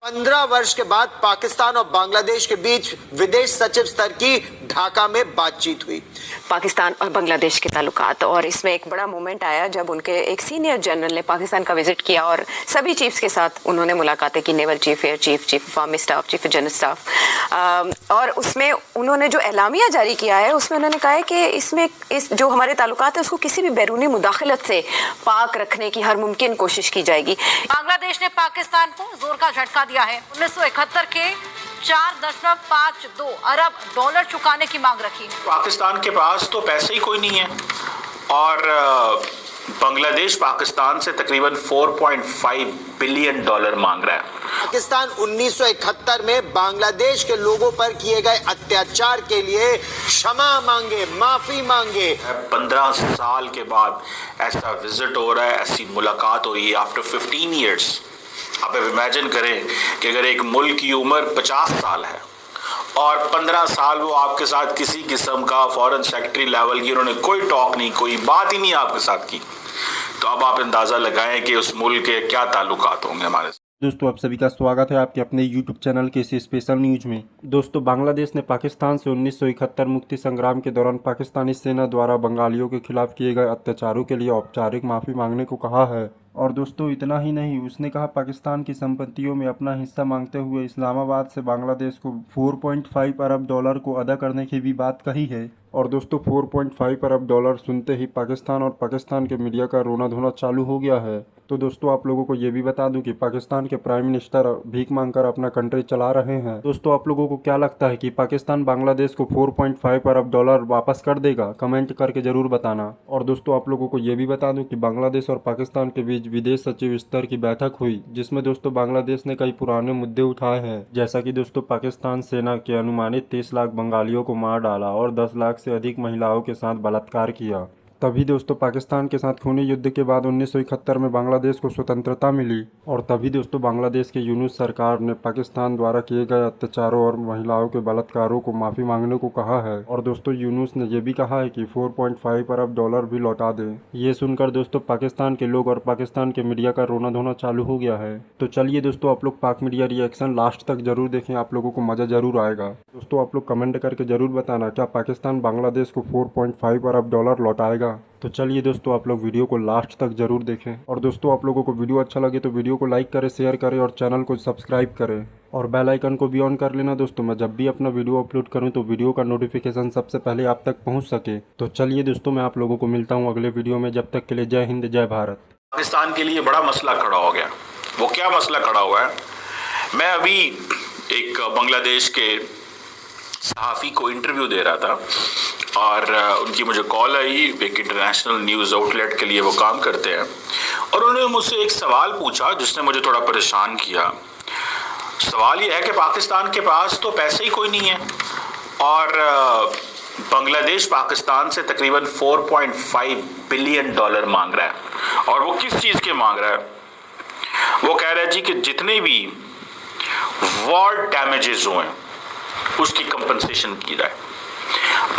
15 वर्ष के बाद पाकिस्तान और बांग्लादेश के बीच विदेश सचिव स्तर की ढाका में बातचीत हुई। पाकिस्तान और बांग्लादेश के ताल्लुकात, और इसमें एक बड़ा मोमेंट आया जब उनके एक सीनियर जनरल ने पाकिस्तान का विजिट किया और सभी चीफ्स के साथ उन्होंने मुलाकातें की, naval chief, air chief, chief of army staff, chief general staff. और उसमें उन्होंने जो एलामिया जारी किया है उसमें उन्होंने कहा है कि इसमें इस जो हमारे ताल्लुकात है उसको किसी भी बैरूनी मुदाखलत से पाक रखने की हर मुमकिन कोशिश की जाएगी। बांग्लादेश ने पाकिस्तान को जोर का झटका दिया है। 1971 के 4.52 अरब डॉलर चुकाने की मांग रखी। पाकिस्तान के पास तो पैसे ही कोई नहीं है और बांग्लादेश पाकिस्तान से तकरीबन 4.5 बिलियन डॉलर मांग रहा है। पाकिस्तान 1971 में बांग्लादेश के लोगों पर किए गए अत्याचार के लिए क्षमा मांगे, माफी मांगे। 15 साल के बाद ऐसा विजिट हो रहा है, ऐसी मुलाकात हो रही है आफ्टर 15 ईयर्स। आप इमेजिन करें कि अगर एक मुल्क की उम्र 50 साल है और 15 साल वो आपके साथ किसी किस्म का फॉरेन सेक्रेटरी लेवल की उन्होंने कोई टॉक नहीं, कोई बात ही नहीं आपके साथ की, तो अब आप अंदाज़ा लगाएं कि उस मुल्क के क्या ताल्लुकात होंगे हमारे साथ। दोस्तों, आप सभी का स्वागत है आपके अपने YouTube चैनल के इस स्पेशल न्यूज में। दोस्तों, बांग्लादेश ने पाकिस्तान से 1971 मुक्ति संग्राम के दौरान पाकिस्तानी सेना द्वारा बंगालियों के खिलाफ किए गए अत्याचारों के लिए औपचारिक माफ़ी मांगने को कहा है। और दोस्तों, इतना ही नहीं, उसने कहा पाकिस्तान की संपत्तियों में अपना हिस्सा मांगते हुए इस्लामाबाद से बांग्लादेश को 4.5 अरब डॉलर को अदा करने की भी बात कही है। और दोस्तों, 4.5 अरब डॉलर सुनते ही पाकिस्तान और पाकिस्तान के मीडिया का रोना धोना चालू हो गया है। तो दोस्तों, आप लोगों को ये भी बता दूं कि पाकिस्तान के प्राइम मिनिस्टर भीख मांगकर अपना कंट्री चला रहे हैं। दोस्तों, आप लोगों को क्या लगता है कि पाकिस्तान बांग्लादेश को 4.5 अरब डॉलर वापस कर देगा? कमेंट करके जरूर बताना। और दोस्तों, आप लोगों को ये भी बता दूं कि बांग्लादेश और पाकिस्तान के बीच विदेश सचिव स्तर की बैठक हुई, जिसमें दोस्तों बांग्लादेश ने कई पुराने मुद्दे उठाए हैं, जैसा कि दोस्तों पाकिस्तान सेना के अनुमानित 30 लाख बंगालियों को मार डाला और 10 लाख से अधिक महिलाओं के साथ बलात्कार किया। तभी दोस्तों पाकिस्तान के साथ खूनी युद्ध के बाद 1971 में बांग्लादेश को स्वतंत्रता मिली। और तभी दोस्तों बांग्लादेश के यूनुस सरकार ने पाकिस्तान द्वारा किए गए अत्याचारों और महिलाओं के बलात्कारों को माफ़ी मांगने को कहा है। और दोस्तों यूनुस ने यह भी कहा है कि 4.5 अरब डॉलर भी लौटा दें। ये सुनकर दोस्तों पाकिस्तान के लोग और पाकिस्तान के मीडिया का रोना धोना चालू हो गया है। तो चलिए दोस्तों, आप लोग पाक मीडिया रिएक्शन लास्ट तक जरूर देखें, आप लोगों को मज़ा जरूर आएगा। दोस्तों, आप लोग कमेंट करके जरूर बताना, क्या पाकिस्तान बांग्लादेश को 4.5 अरब डॉलर लौटाएगा? तो चलिए दोस्तों, आप लोग वीडियो को लास्ट तक जरूर देखें। और दोस्तों, आप लोगों को वीडियो अच्छा लगे तो वीडियो को लाइक करें, शेयर करें और चैनल को सब्सक्राइब करें और बेल आइकन को भी ऑन कर लेना दोस्तों। मैं जब भी अपना वीडियो अपलोड करूं तो वीडियो का नोटिफिकेशन सबसे पहले आप तक पहुंच सके। तो चलिए दोस्तों, मैं आप लोगों को मिलता हूं अगले वीडियो में। जब तक के लिए जय हिंद, जय भारत। पाकिस्तान के लिए बड़ा मसला खड़ा हो गया। वो क्या मसला खड़ा हुआ है? मैं अभी एक बांग्लादेश के सहाफ़ी को इंटरव्यू दे रहा था और उनकी मुझे कॉल आई। एक इंटरनेशनल न्यूज़ आउटलेट के लिए वो काम करते हैं और उन्होंने मुझसे एक सवाल पूछा जिसने मुझे थोड़ा परेशान किया। सवाल ये है कि पाकिस्तान के पास तो पैसे ही कोई नहीं है और बांग्लादेश पाकिस्तान से तकरीबन 4.5 बिलियन डॉलर मांग रहा है। और वो किस चीज़ के मांग रहा है? वो कह रहा है जी कि जितने भी वॉर डैमेजेस हुए उसकी कंपनसेशन की जाए।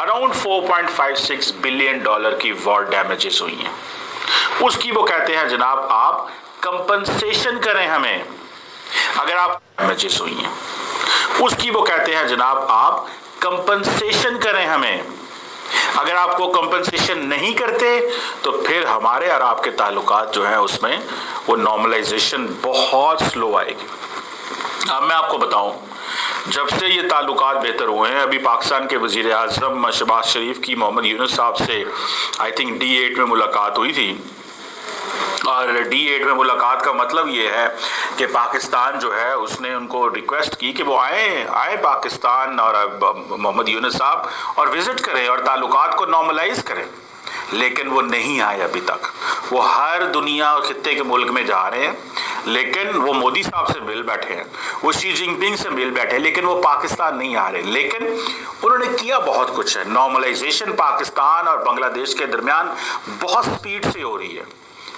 अराउंड 4.56 बिलियन डॉलर की वॉर डैमेजेस हुई हैं, उसकी वो कहते हैं जनाब आप कंपनसेशन करें हमें। अगर आप डैमेजेस हुई हैं उसकी वो कहते हैं जनाब आप कंपनसेशन करें हमें। अगर आपको कंपनसेशन नहीं करते तो फिर हमारे और आपके ताल्लुकात जो हैं उसमें वो नॉर्मलाइजेशन बहुत स्लो आएगी। अब मैं आपको बताऊं, जब से ये ताल्लुकात बेहतर हुए हैं, अभी पाकिस्तान के वज़ीर आज़म शहबाज शरीफ की मोहम्मद यूनुस साहब से आई थिंक D8 में मुलाकात हुई थी। और D8 में मुलाकात का मतलब ये है कि पाकिस्तान जो है उसने उनको रिक्वेस्ट की कि वो आए पाकिस्तान और मोहम्मद यूनुस साहब और विज़िट करें और ताल्लुकात को नॉर्मलाइज करें, लेकिन वो नहीं आए अभी तक। वो हर दुनिया और खित्ते के मुल्क में जा रहे हैं, लेकिन वो मोदी साहब से मिल बैठे हैं, वो शी जिनपिंग से मिल बैठे हैं, लेकिन वो पाकिस्तान नहीं आ रहे। लेकिन उन्होंने किया बहुत कुछ है। नॉर्मलाइजेशन पाकिस्तान और बांग्लादेश के दरमियान बहुत स्पीड से हो रही है,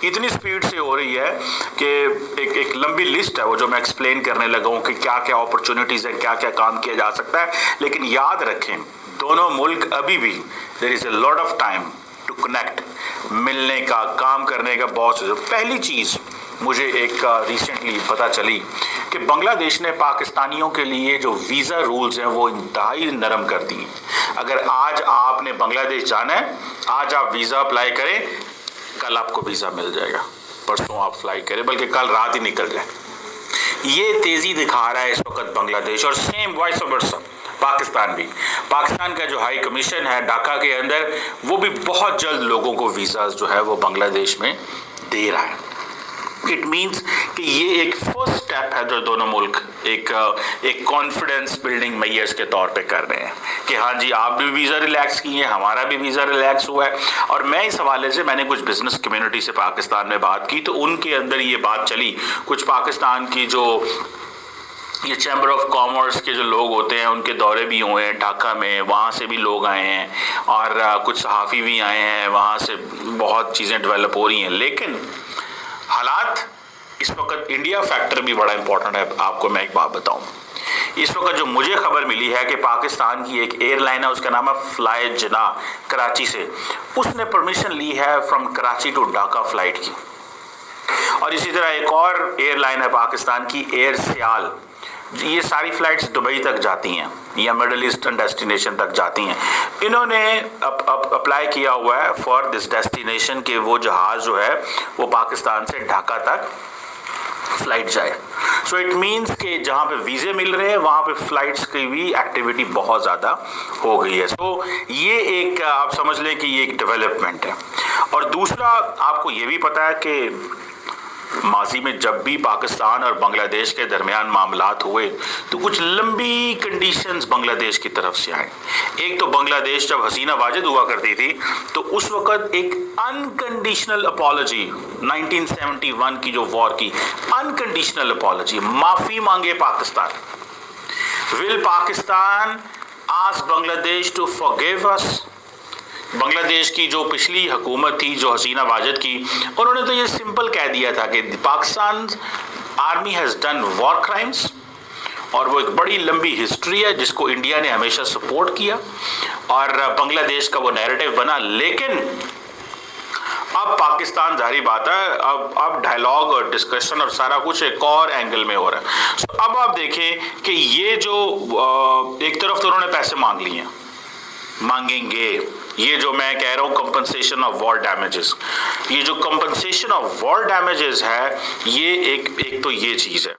इतनी स्पीड से हो रही है कि एक लंबी लिस्ट है वो जो मैं एक्सप्लेन करने लगा हूँ कि क्या क्या अपॉर्चुनिटीज़ है, क्या क्या काम किया जा सकता है। लेकिन याद रखें, दोनों मुल्क अभी भी there is a lot of time to connect, मिलने का, काम करने का बहुत। पहली चीज़ मुझे एक रिसेंटली पता चली कि कि बांग्लादेश ने पाकिस्तानियों के लिए जो वीज़ा रूल्स हैं वो इंतहाई नरम कर दिए। अगर आज आपने बांग्लादेश जाना है, आज आप वीज़ा अप्लाई करें, कल आपको वीज़ा मिल जाएगा, परसों आप फ्लाई करें, बल्कि कल रात ही निकल जाए। ये तेज़ी दिखा रहा है इस वक्त बांग्लादेश, और सेम वाइस वर्सा पाकिस्तान भी। पाकिस्तान का जो हाई कमीशन है ढाका के अंदर, वो भी बहुत जल्द लोगों को वीज़ा जो है वो बांग्लादेश में दे रहा है। इट मीन्स कि ये एक फर्स्ट स्टेप है जो दोनों मुल्क एक कॉन्फिडेंस बिल्डिंग मेजर्स के तौर पे कर रहे हैं कि हाँ जी, आप भी वीज़ा रिलैक्स किए, हमारा भी वीज़ा रिलैक्स हुआ है। और मैं इस हवाले से मैंने कुछ बिजनेस कम्युनिटी से पाकिस्तान में बात की, तो उनके अंदर ये बात चली, कुछ पाकिस्तान की जो ये चैम्बर ऑफ कॉमर्स के जो लोग होते हैं उनके दौरे भी हुए हैं ढाका में, वहाँ से भी लोग आए हैं, और कुछ सहाफ़ी भी आए हैं, वहाँ से बहुत चीज़ें डेवलप हो रही हैं। लेकिन हालात इस वक्त, इंडिया फैक्टर भी बड़ा इंपॉर्टेंट है। आपको मैं एक बात बताऊं, इस वक्त जो मुझे खबर मिली है कि पाकिस्तान की एक एयरलाइन है, उसका नाम है फ्लाई जिना, कराची से, उसने परमिशन ली है from Karachi to Dhaka flight की। और इसी तरह एक और एयरलाइन है पाकिस्तान की, एयर सियाल, ये सारी फ्लाइट्स दुबई तक जाती हैं या मिडल ईस्टर्न डेस्टिनेशन तक जाती हैं। इन्होंने अप्लाई किया हुआ है फॉर दिस डेस्टिनेशन कि वो जहाज़ जो है वो पाकिस्तान से ढाका तक फ्लाइट जाए। सो इट मीन्स कि जहाँ पे वीज़े मिल रहे हैं वहाँ पे फ्लाइट्स की भी एक्टिविटी बहुत ज़्यादा हो गई है। सो ये एक, आप समझ लें कि ये एक डेवलपमेंट है। और दूसरा, आपको ये भी पता है कि माजी में जब भी पाकिस्तान और बांग्लादेश के दरमियान मामलात हुए तो कुछ लंबी कंडीशंस बांग्लादेश की तरफ से आए। एक तो बांग्लादेश जब हसीना वाजिद हुआ करती थी तो उस वक्त एक अनकंडीशनल अपॉलजी, 1971 की जो वॉर की अनकंडीशनल अपॉलजी, माफ़ी मांगे Pakistan. Will Pakistan ask Bangladesh to forgive us? Bangladesh की जो पिछली हुकूमत थी, जो हसीना वाजिद की, उन्होंने तो ये सिंपल कह दिया था कि Pakistan army has done war crimes, और वो एक बड़ी लंबी हिस्ट्री है जिसको इंडिया ने हमेशा सपोर्ट किया और बांग्लादेश का वो नैरेटिव बना। लेकिन अब पाकिस्तान, जाहिर बात है, अब डायलॉग और डिस्कशन और सारा कुछ एक और एंगल में हो रहा है। So, अब आप देखें कि ये जो एक तरफ तो उन्होंने पैसे मांग लिए हैं, मांगेंगे, ये जो मैं कह रहा हूँ कंपनसेशन ऑफ वॉर डैमेजेस, ये जो कंपनसेशन ऑफ वॉर डैमेजेस है, ये एक तो ये चीज़ है।